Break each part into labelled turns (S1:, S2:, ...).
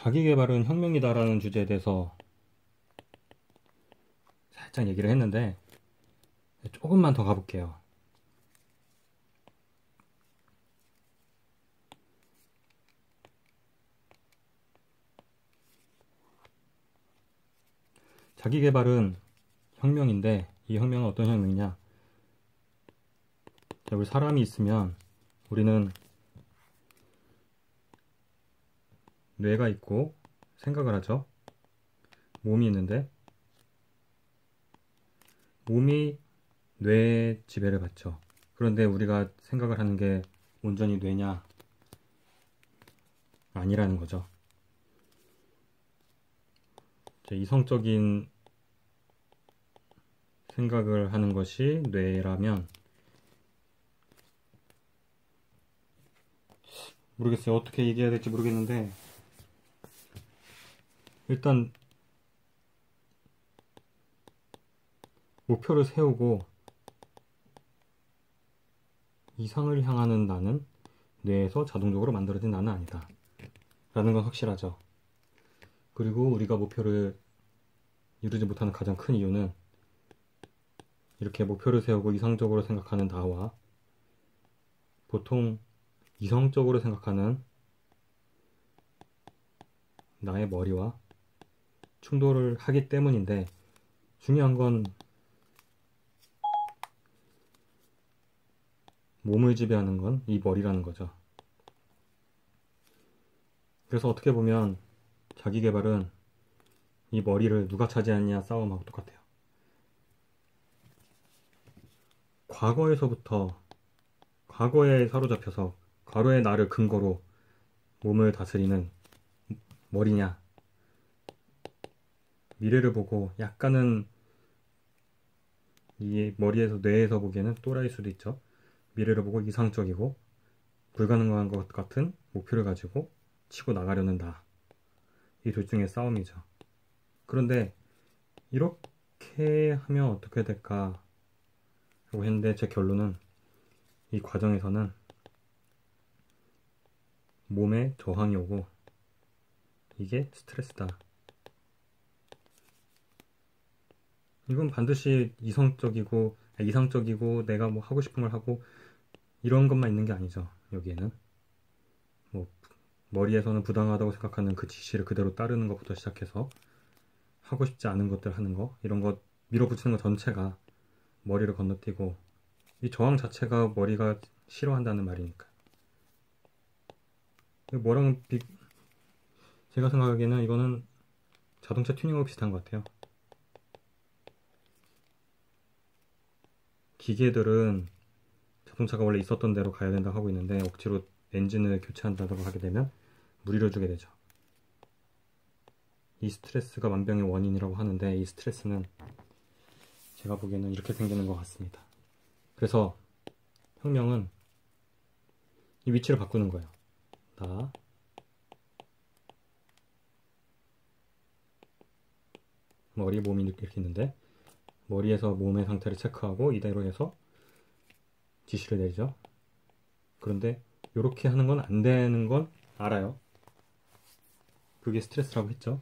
S1: 자기계발은 혁명이다라는 주제에 대해서 살짝 얘기를 했는데 조금만 더 가볼게요. 자기계발은 혁명인데 이 혁명은 어떤 혁명이냐? 우리 사람이 있으면 우리는 뇌가 있고 생각을 하죠. 몸이 있는데 몸이 뇌의 지배를 받죠. 그런데 우리가 생각을 하는 게 온전히 뇌냐? 아니라는 거죠. 이성적인 생각을 하는 것이 뇌라면 모르겠어요. 어떻게 얘기해야 될지 모르겠는데 일단 목표를 세우고 이상을 향하는 나는 뇌에서 자동적으로 만들어진 나는 아니다 라는 건 확실하죠. 그리고 우리가 목표를 이루지 못하는 가장 큰 이유는 이렇게 목표를 세우고 이상적으로 생각하는 나와 보통 이성적으로 생각하는 나의 머리와 충돌을 하기 때문인데, 중요한 건 몸을 지배하는 건 이 머리라는 거죠. 그래서 어떻게 보면 자기계발은 이 머리를 누가 차지하느냐 싸움하고 똑같아요. 과거에서부터 과거에 사로잡혀서 과거의 나를 근거로 몸을 다스리는 머리냐, 미래를 보고 약간은 이 머리에서 뇌에서 보기에는 또라이일 수도 있죠. 미래를 보고 이상적이고 불가능한 것 같은 목표를 가지고 치고 나가려는 나, 이 둘 중의 싸움이죠. 그런데 이렇게 하면 어떻게 될까 라고 했는데 제 결론은 이 과정에서는 몸에 저항이 오고 이게 스트레스다. 이건 반드시 이상적이고 내가 뭐 하고 싶은 걸 하고 이런 것만 있는 게 아니죠. 여기에는 뭐 머리에서는 부당하다고 생각하는 그 지시를 그대로 따르는 것부터 시작해서 하고 싶지 않은 것들 하는 거, 이런 것 밀어붙이는 것 전체가 머리를 건너뛰고, 이 저항 자체가 머리가 싫어한다는 말이니까. 뭐랑 제가 생각하기에는 이거는 자동차 튜닝하고 비슷한 것 같아요. 기계들은 자동차가 원래 있었던 대로 가야 된다고 하고 있는데 억지로 엔진을 교체한다고 하게 되면 무리를 주게 되죠. 이 스트레스가 만병의 원인이라고 하는데 이 스트레스는 제가 보기에는 이렇게 생기는 것 같습니다. 그래서 혁명은 이 위치를 바꾸는 거예요. 나, 머리, 몸이 이렇게 있는데 머리에서 몸의 상태를 체크하고 이대로 해서 지시를 내리죠. 그런데 이렇게 하는 건 안 되는 건 알아요. 그게 스트레스라고 했죠.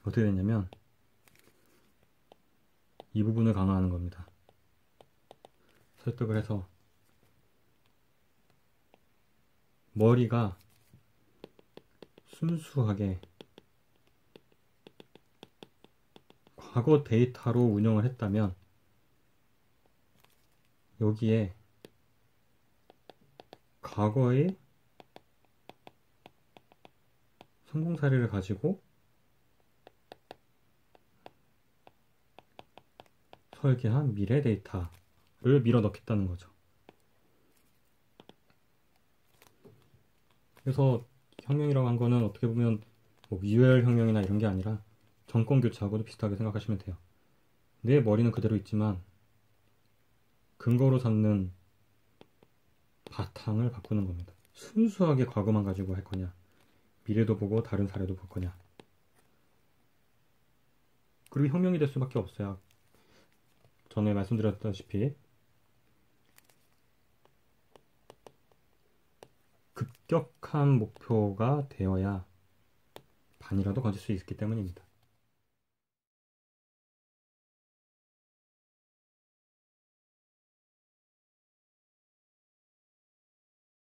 S1: 어떻게 되냐면 이 부분을 강화하는 겁니다. 설득을 해서 머리가 순수하게 과거 데이터로 운영을 했다면 여기에 과거의 성공 사례를 가지고 설계한 미래 데이터를 밀어 넣겠다는 거죠. 그래서 혁명이라고 한 거는 어떻게 보면 뭐 미래열 혁명이나 이런 게 아니라 정권 교체하고도 비슷하게 생각하시면 돼요. 내 머리는 그대로 있지만 근거로 삼는 바탕을 바꾸는 겁니다. 순수하게 과거만 가지고 할 거냐, 미래도 보고 다른 사례도 볼 거냐. 그리고 혁명이 될 수밖에 없어요. 전에 말씀드렸다시피 엄격한 목표가 되어야 반이라도 거둘 수 있기 때문입니다.